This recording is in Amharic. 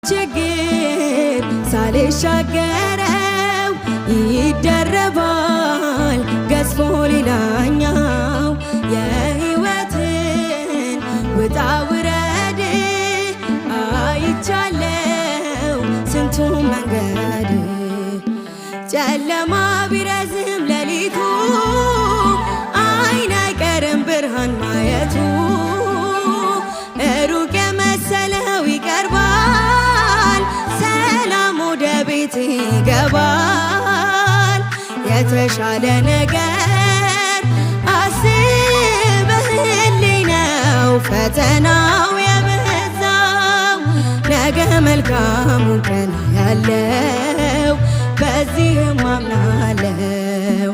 ችግር ሳልሻገረው ይደረባል ገዝፎ ሌላኛው የሕይወትን ውጣ ውረድ አይቻለው ስንቱን መንገድ ጨለማ ቢረዝም ሌሊቱ አይን አይቀርም ብርሃን ማየቱ ሩቅ የመሰለው ይቀርባል ሰላም ወደ ቤት ይገባል የተሻለ ነገር አስበህልኝ ነው ፈተናው የበዛው ነገ መልካሙ ቀን ያለው በዚህም አምናለው